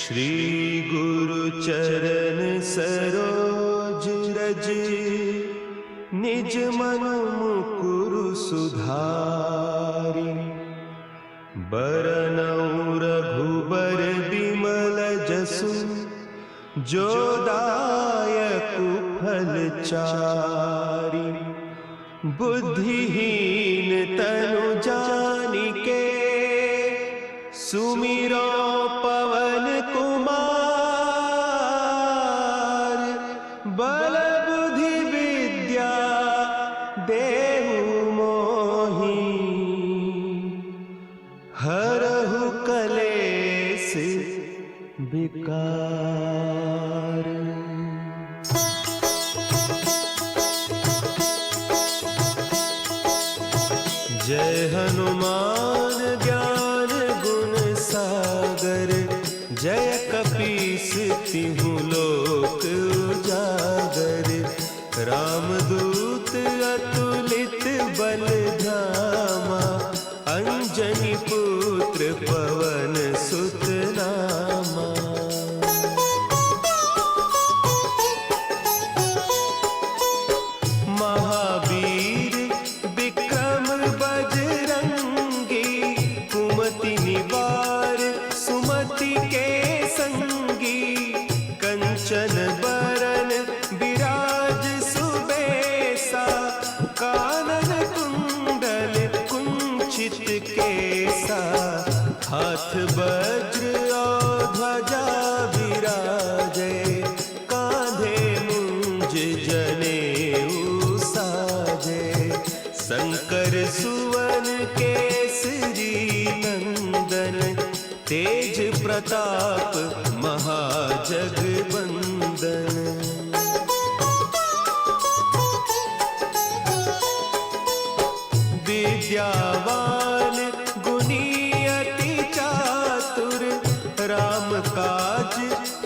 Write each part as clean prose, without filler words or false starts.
श्री गुरु चरण सरोज रज, निज मन मुकुरु सुधारि। बरनउँ रघुबर बिमल जसु, जो दायकु फल चारि। बुद्धिहीन तनु जानिके, सुमिरो पवन कुमार। बल बुद्धि विद्या देहु मोहि, हरहु कलेस विकार। जय हनुमान ज्ञान गुण सागर, जय कपीस तिहु लोक उजागर। रामदूत अतुलित बल धामा, अंजनी पुत्र पवन सुत नामा। महावीर विक्रम बजरंगी, कुमति निवार सुमति के संगी। कंचन बरन विराज सुबेसा, कानन कुंडल कुंचित केसा। हाथ वज्र और ध्वजा विराजे, कांधे मुंज जनेऊ साजे। शंकर सुवन केसरी नंदन, तेज प्रताप महाजगवंदन। विद्यावान गुणी अति चातुर, राम काज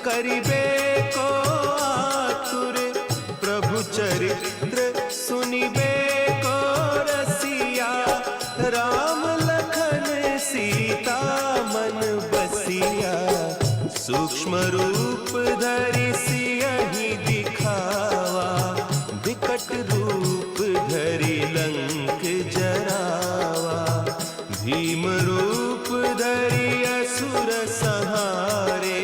करिबे को आतुर। प्रभु चरित्र सुनिबे को रसिया, राम लखन सीता मन बसिया। सूक्ष्म रूप धरि सियहि दिखावा, विकट रूप धरि लंक जरावा। भीम रूप धरि असुर संहारे,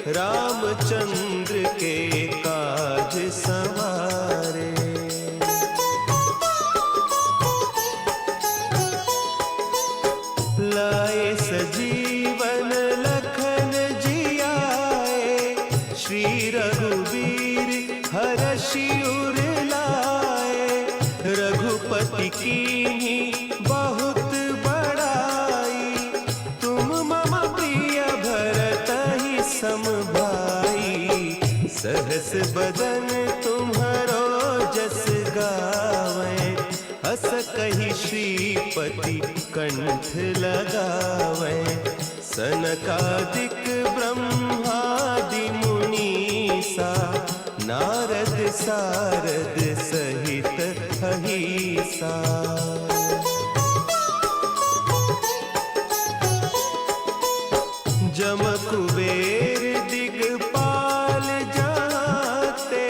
रामचंद्र के काज सवारे। लाए सजीवन लखन जियाए, श्री रघुवीर हरषि उर लाए। रघुपति कीन्ही बहुत बड़ाई, तुम मम प्रिय भरतहि सम भाई। सहस बदन तुम्हरो जस गावें, हस कहि श्रीपति कंठ लगावें। सनकादिक ब्रह्मादि मुनीसा, नारद सारद सहित अहीसा। जम कुबेर दिगपाल जाते,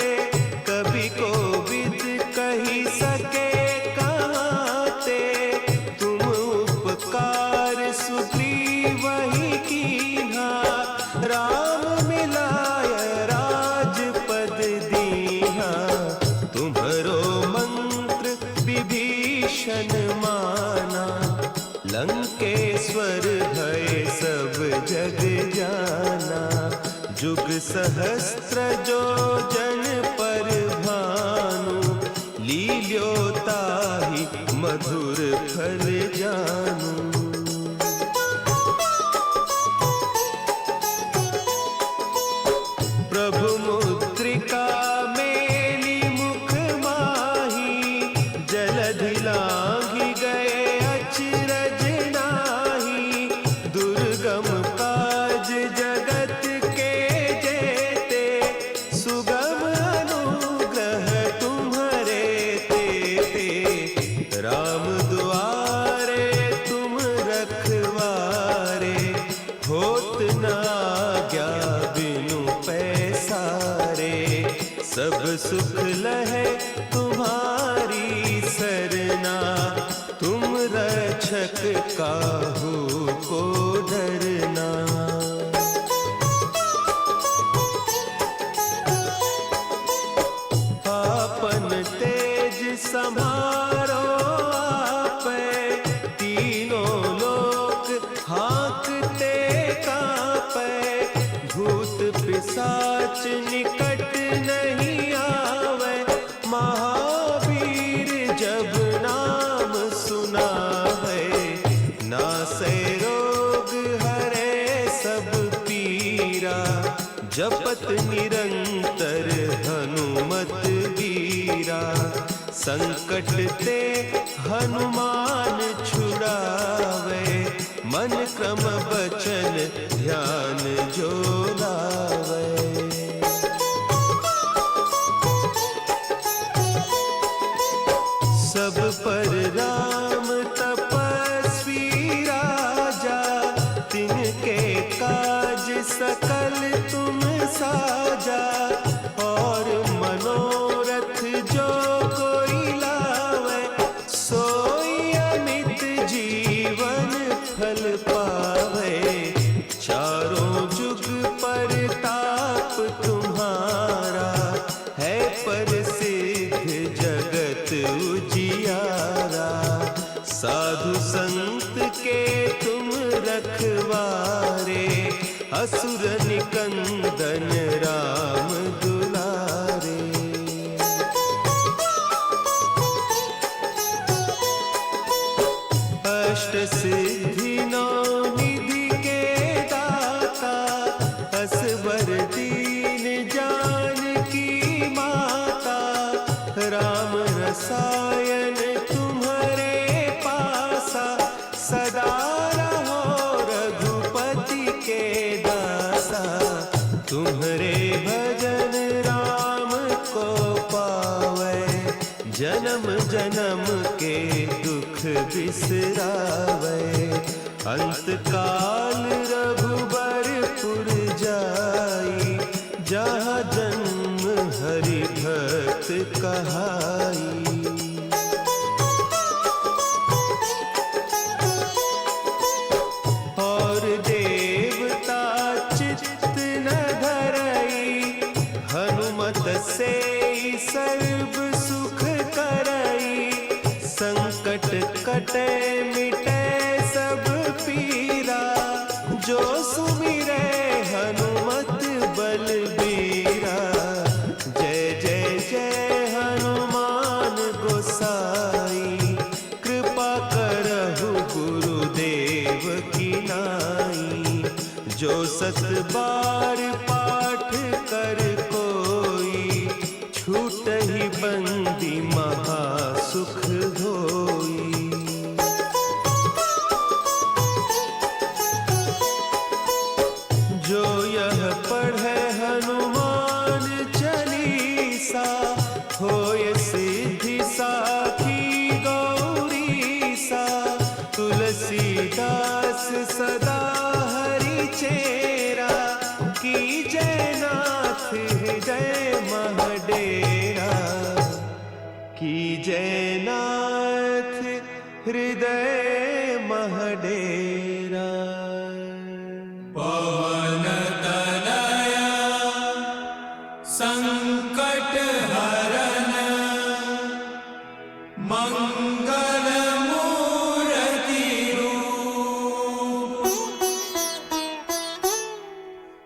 कवि कोविद कहि सके कहते। तुम उपकार सुग्रीवहि कीन्हा, राम मिलाय राजपद दीन्हा। तुम्हरो मंत्र विभीषण माना, लंकेश्वर भय सब जग जाना। जुग सहस्त्र जो जन पर भानु, लील्योताहि मधुर फल जानू। प्रभु मुद्रिका मेली मुख माही, जलधि लांघि गए अचरज नाही। दुर्गम काज जगत के जेते, सुगम अनुग्रह तुम्हरे तेते। राम दुआर न आज्ञा बिनु पैसारे, सब सुख लहे तुम्हारी सरना, तुम रक्षक काहू को डरना। आपन तेज संभारो आपे, तीनों लोक हाँकते कांपे, भूत पिशाच निकट नहीं आवे, महावीर जब नाम सुनावे, नासै रोग हरे सब पीरा, जपत निरंतर हनुमत वीरा, संकट ते हनुमान छुड़ावे, मन क्रम बचन ध्यान जो लावे। सब पर राम तपस्वी राजा, तिनके काज सकल तुम साजा, और मनोरथ जो कोई लावे, सोई अमित जीवन फल पावे, चारों जुग परताप तुम्हारा, है प्रसिद्ध जगत उजियारा, साधु संत के तुम रखवारे, असुर निकंदन राम दुलारे। अष्ट सिद्धि नौ निधि के दाता, असवर दीन जानकी माता, राम रसायन तुम्हारे पासा, सदा रहो रघुपति के दासा, तुम्हारे भजन राम को पावे, जन्म जन्म के दुख बिसरावे, अंत काल रघुबरपुर जाई, जहाँ जन्म हरि भक्त कहाई। और देवता चित्त न धरई, हनुमत से सर्व सुख करई, संकट कटे मिटे सब पीरा, जो सुमिरे हनुमत बलबीरा। जय जय जय हनुमान गोसाई, कृपा करहु गुरुदेव की नाई, जो सत बार पाठ कर कोई, छूटहि बंदी महा सुख होई। जो यह पढ़े हनुमान चालीसा, होय सिद्धि साखी गौरीसा, तुलसीदास सदा हरि चेरा, की जय नाथ हृदय महडेरा, की जय नाथ हृदय महडेरा। पवन तनया संकट हरन, मंगल मूर्ति रूप,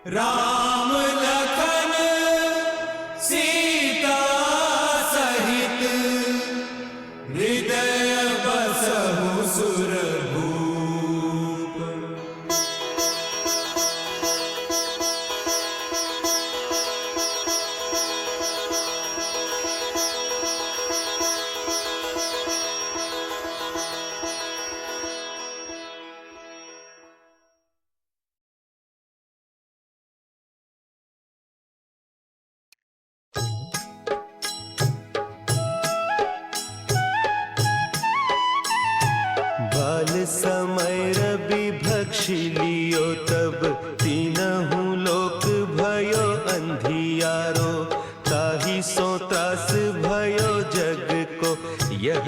राम लखन सीता सहित, हृदय बसहु सुरभूप।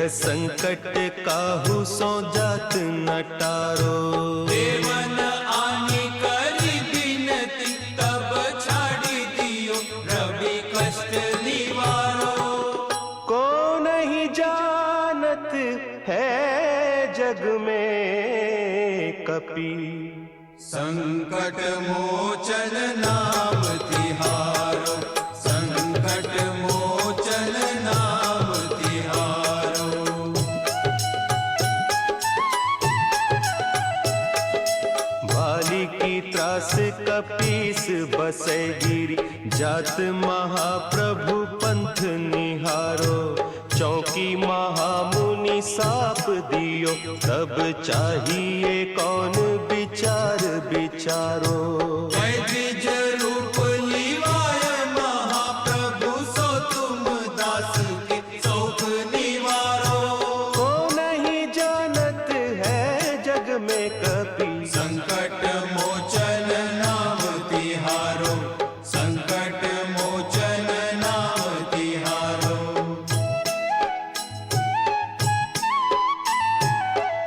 यह संकट काहू सो जात न टारो। देवन आनी करी बिनती तब छाड़ी दियो रवि कष्ट निवारो। को नहीं जानत है जग में कपि संकट मोचन नाम तिहारो। संकट मोचन नाम तिहारो। भाली की त्रास कपीस बसे गिरी जात महाप्रभु पंथ निहारो। चौकी महामुनि साप दियो तब चाहिए कौन विचार विचारो। द्विज रूप लिवाय महाप्रभु सो तुम दास के शोक निवारो। को नहीं जानत है जग में कपि संकट मोचन नाम तिहारो। संकट मोचन नाम तिहारो।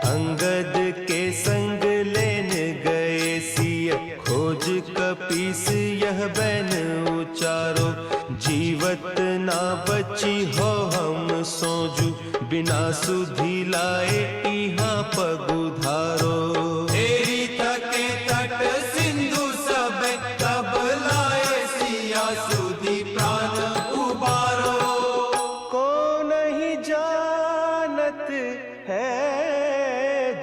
अंगद के संग लेन गए सिय खोज कपीस यह बैन उचारो। जीवत ना बची हो हम सोजू बिना सुधि लाए इहाँ पगुधारो। तेरी थके तट सिंधु सब तब लाए सिया सुधि प्राण उबारो। को नहीं जानत है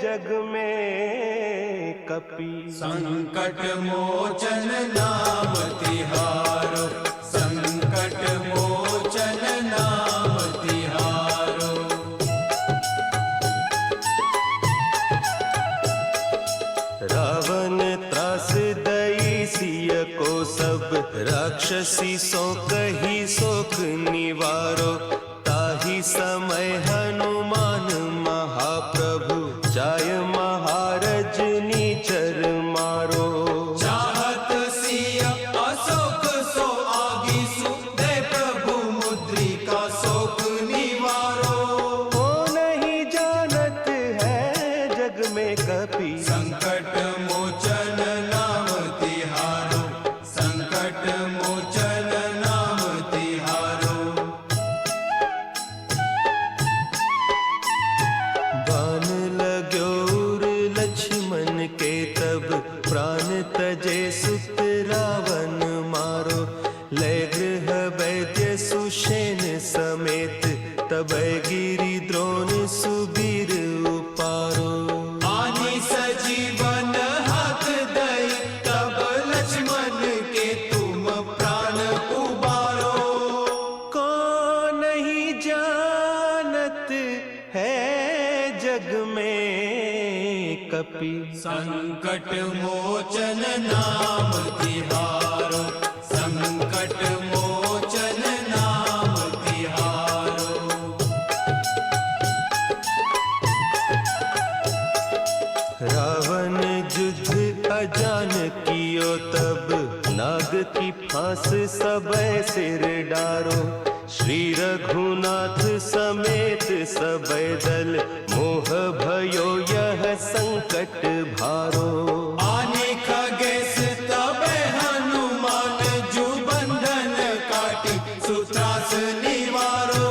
जग में कपि संकट मोचन नाम तिहारो। संकट मोचन नाम तिहारो। रावण त्रास दई सिय को सब राक्षसी सो कही सोख निवारो। ताही समय हनुमान महाप्रभु जाय महारज नीचर मारो। चाहत सिया अशोक सो आगीसु दे प्रभु मुद्रिका शोक निवारो। को नहीं जानत है जग में कपि संकट मोचन नाम तिहारो। संकट मोचन नाम तिहारो। बान लाग्यो उर लक्ष्मण के तब प्राण तजे सुत रावण मारो। लय गृह वैद्य सुषेण समेत तब गिरि द्रोण सुबीर उपारो। आनी सजीवन हाथ दई तब लक्ष्मण के तुम प्राण उबारो। को नहीं जानत है जग में कपि संकट मोचन नाम तिहारो। संकट मोचन नाम तिहारो। रावण युद्ध अजान कियो तब नाग की फांस सबे सिर डारो। श्री रघुनाथ समेत सबे दल मोह भयो यह संकट भारो। आने खगेश तबे हनुमान जु बंधन काटी सुत्रास निवारो।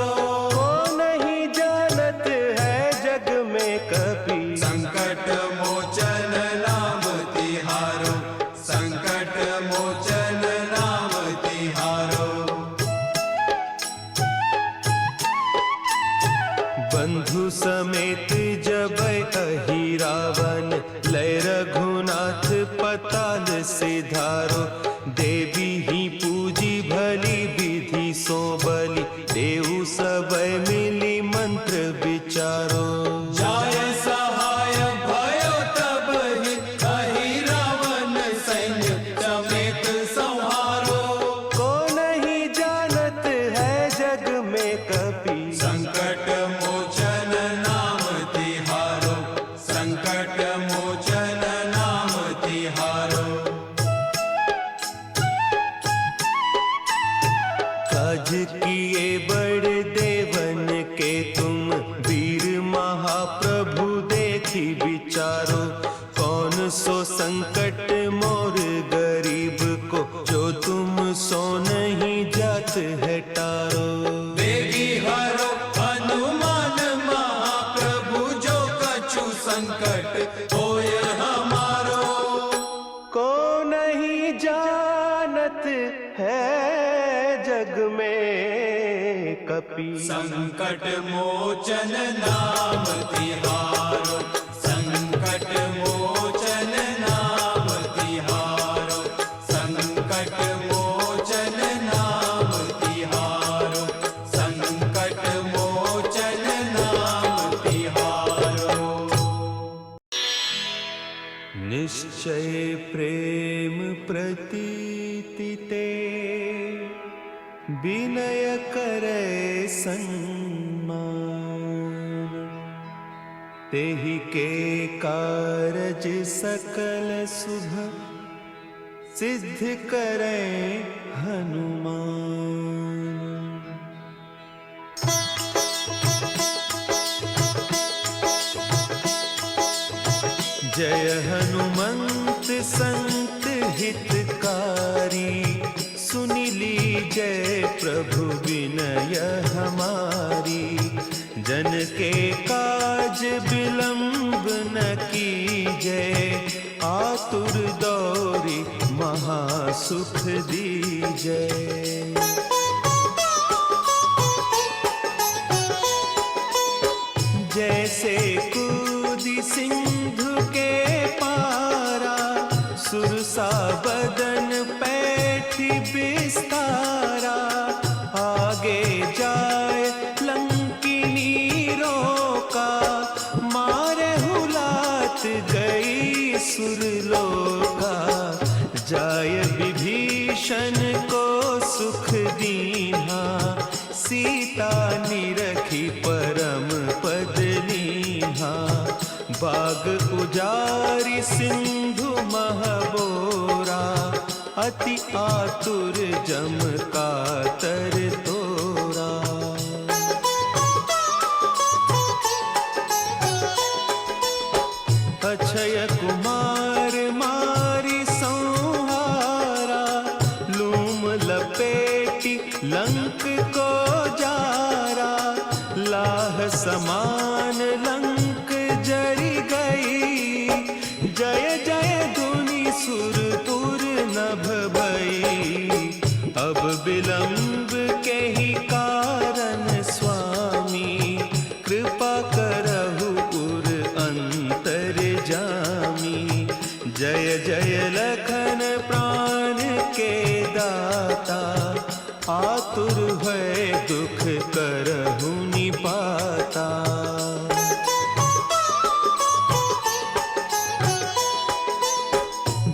को नहीं जानत है जग में कपि संकट मोचन नाम तिहारो। संकट मोचन नाम तिहारो। बंधु समेत जब अहि रावण लय रघुनाथ पताल सिधारो। देवी ही पूजी भली विधि सो बलि देहु सब मिली मंत्र विचारो। जाय सहाय भयो तब ही अहि रावण सैन्य समेत संहारो। को नहीं जानत है जग में कपि संकट मोचन नाम तिहारो। संकट मोचन नाम तिहारो। काज किए बड़ देवन के तुम नहीं जानत है जग में कपि। संकट मोचन नाम तिहारो, संकट मोचन नाम तिहारो, संकट मोचन नाम तिहारो, संकट मोचन नाम तिहारो। निश्चय प्रेम प्रतीति ते विनय करे सम्मान। तेहि के कारज सकल शुभ सिद्ध करे हनुमान। जय हनुमंत संत हितकारी, सुनि लीजय प्रभु विनय हमारी। जन के काज विलंब न कीजय, आतुर दौरी महासुख दीजय। जैसे कूदी सिंधु के पारा, सुरसा बदन पैठी बिस्तारा। आगे जाए लंकिनी रोका, मारे हुलात गई सुरलोका। जाय विभीषण को सुख दीन्हा, सीता निरखी परम पद लीन्हा। बाग उजारी सिंधु महबोरा, अति आतुर जम कातर तोरा। अक्षय कुमार मारी संहारा, लूम लपेटी लंक को जारा। लाह समान लंक जरी गई, जय जय धुनि सुरपुर नभ भई। अब विलंब के ही कारण स्वामी, कृपा करहु उर अंतर जामी। जय जय लखन प्राण के दाता, आतुर भय दुख करहु निपाता।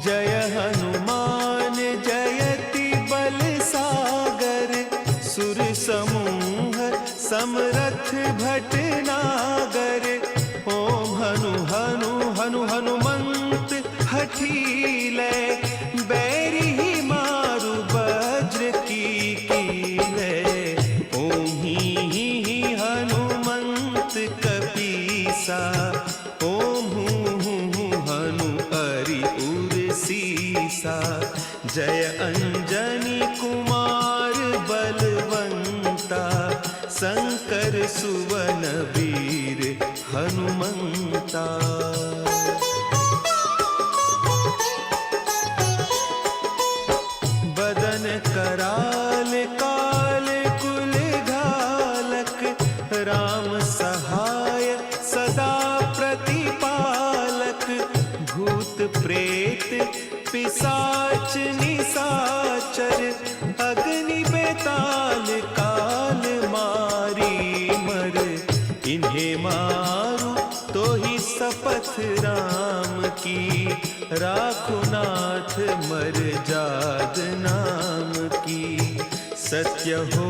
जय हनुमान जयति बल सागर, सुर समूह समरथ भटनागर। ओम हनु हनु हनु हनुमंत हठीले, बैरी मारु वज्र की कीले। ओम ही हनुमंत कपीसा, ओम हूँ हनु हरि उर सीसा। जय अंजनी कुमार बलवंता, शंकर सुवन वीर हनुमंता। बदन कराल काल कुल घालक, राम सहाय सदा प्रतिपालक। भूत प्रेत पिशाच निशाचर, अग्नि बेताल काल मारी मर। इन्हें मारू तो ही शपथ राम की, राखो नाथ मर जाद नाम की। सत्य हो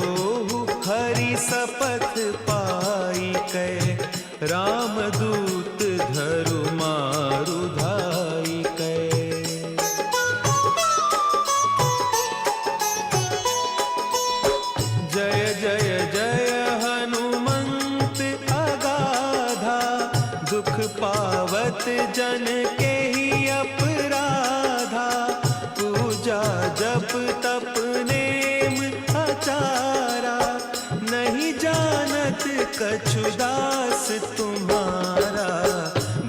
हरि शपथ पाई कै, राम दूत धरु मारु धाई कै। जय जय जय हनुमंत अगाधा, दुख पावत जन के ही अपराधा। पूजा जप तप नेम आचारा, नहीं जानत कछु दास तुम्हारा।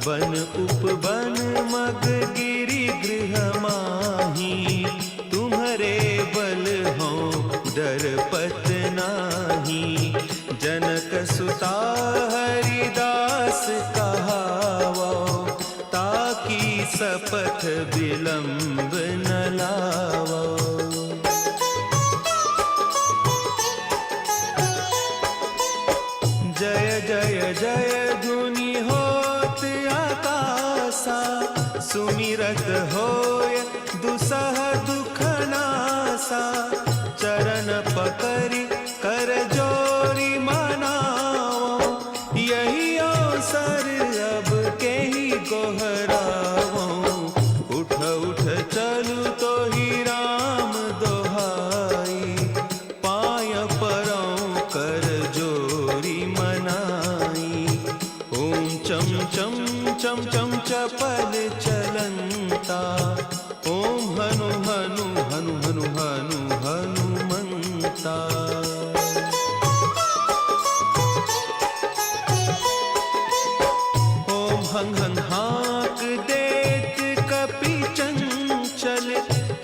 बन उपवन मग गिरि गृह मारा, दुखनासा, चरण पकड़ी कर जोरी मनाओ। यही अवसर अब के ही गोहराओ, उठ उठ चलू तो ही राम दोहाई, पाय परौ कर जोरी मनाई। ओम चम चम चम चम चपल चलंता, ओम हनु हनु हनु हनु हनु हनुमंता। ओम हंग हंग हाक देत कपि चंचल,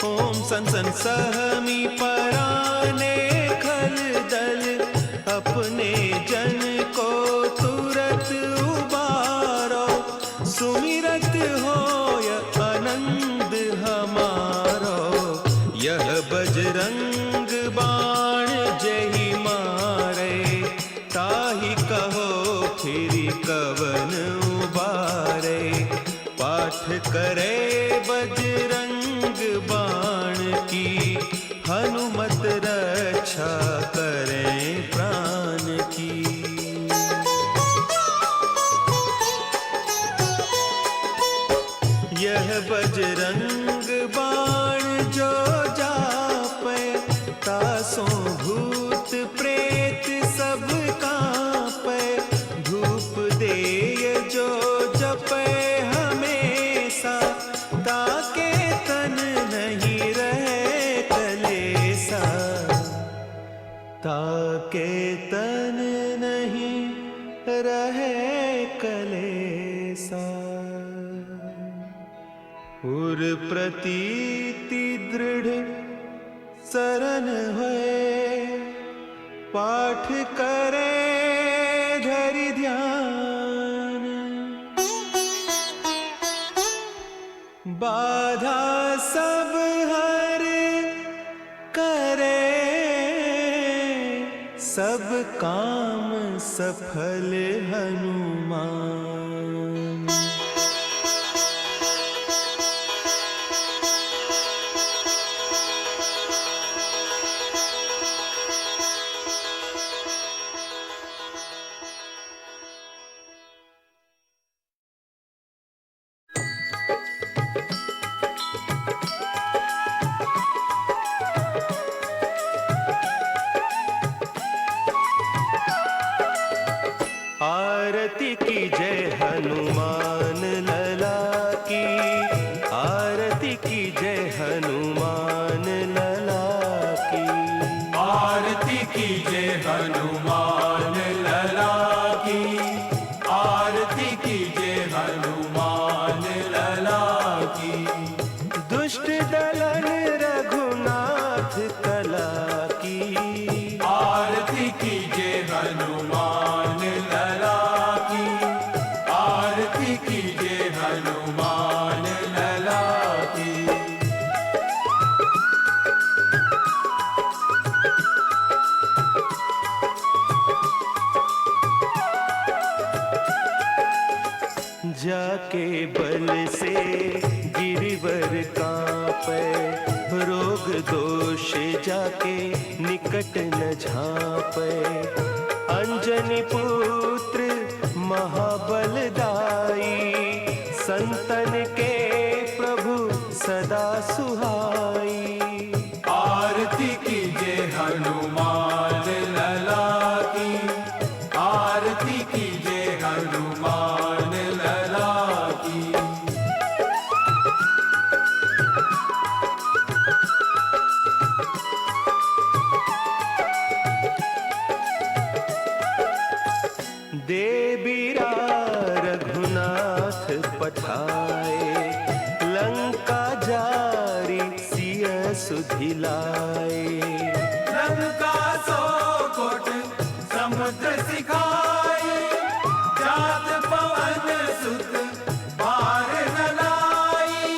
ओम सन सन सहमी पराने खल दल। अपने जन को तुरत उबारो, सुमिरत होय आनंद हमारो। यह बजरंग बाण जहि मारे, ताहि कहो फिर कवन उबारे। पाठ करे बजरंग बाण की, हनुमत रक्षा करें प्राण की। यह बजरंग बाण जो जापे, तासों भूत प्रेत सब कांपे। धूप देय जो जपे हमेशा, ताके तन नहीं रहे कलेसा। ताके तन नहीं रहे कलेसा। उर प्रतीति दृढ़ शरण है, पाठ करे धरि ध्यान। बाधा सब हर करे, सब काम सफल हनुमान। आरती की जय हनुमान लला की, आरती की जय हनुमान लला की। आरती की जय हनुमान लला की, आरती की जय हनुमान लला की। दुष्ट दलन रघुनाथ कला की, आरती की जय हनुमान लला की, आरती की जय हनुमान लला की। जाके बल से गिरिवर कांपे, रोग दोष जाके निकट न झांपे। अंजनी पुत्र महाबलदाई, संतन के प्रभु सदा सुहाई। आरती की जय हनुमान लला की, आरती की जय हनुमान लला की। देबीरा रघुनाथ पठाए, लंका जारी सिय सुधिलाए। लंका सो कोट समुद्र सिखाई, जात पवन सुत बार न लाई।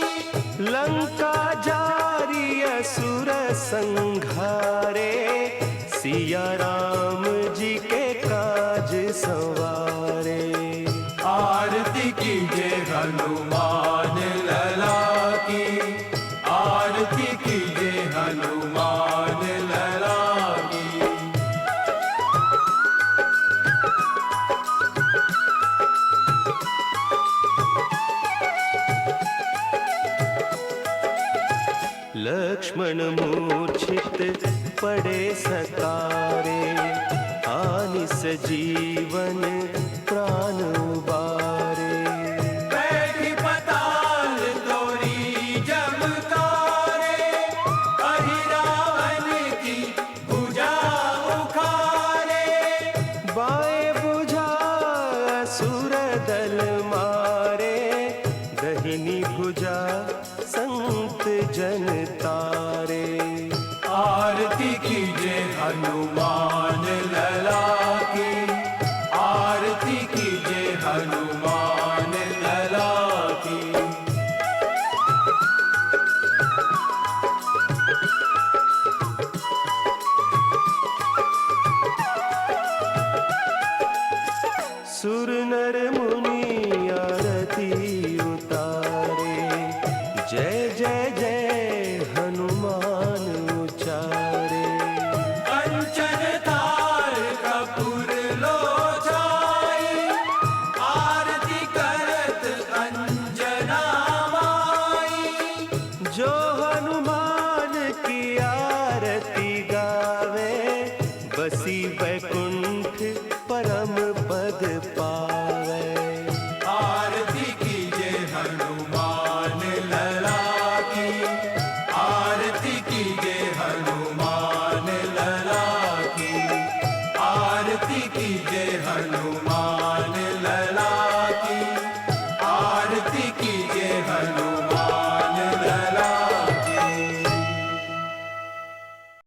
लंका जारी असुर संघारे, सिया राम जी के काज संवारे। आरती की जय हनुमान लला की, आरती की लक्ष्मण मूर्छित पड़े सतारे, आनिस जीवन प्राण उबारे। बैठी पताल तोरी जमकारे, अहि रावण की भुजा उखारे। बाएं भुजा असुर दल मारे, दहिनी भुजा संत जन तारे। आरती कीजे हनुमान